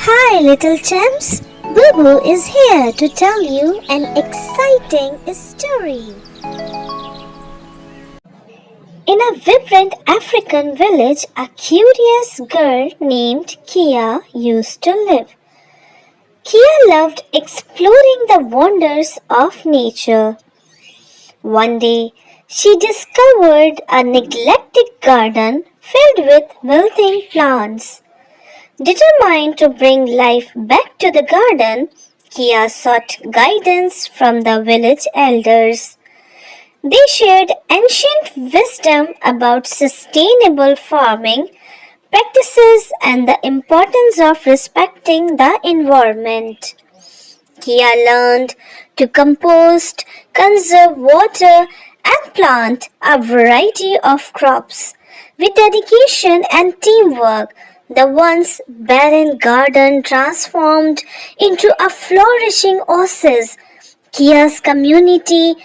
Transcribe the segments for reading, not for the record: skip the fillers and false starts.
Hi, little champs! Boo Boo is here to tell you an exciting story. In a vibrant African village, a curious girl named Kia used to live. Kia loved exploring the wonders of nature. One day, she discovered a neglected garden filled with wilting plants. Determined to bring life back to the garden, Kia sought guidance from the village elders. They shared ancient wisdom about sustainable farming practices and the importance of respecting the environment. Kia learned to compost, conserve water, and plant a variety of crops. With dedication and teamwork, the once barren garden transformed into a flourishing oasis. Kia's community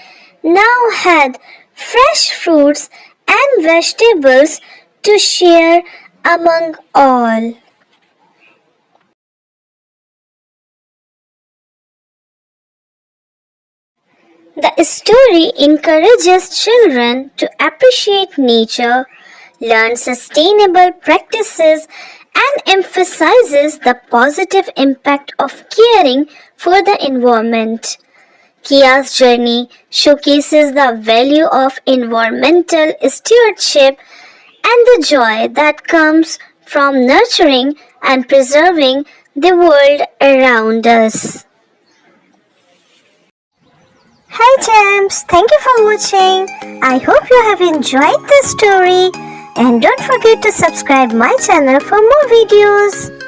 now had fresh fruits and vegetables to share among all. The story encourages children to appreciate nature, learn sustainable practices, and emphasizes the positive impact of caring for the environment. Kia's journey showcases the value of environmental stewardship and the joy that comes from nurturing and preserving the world around us. Hi champs, thank you for watching. I hope you have enjoyed this story and don't forget to subscribe my channel for more videos.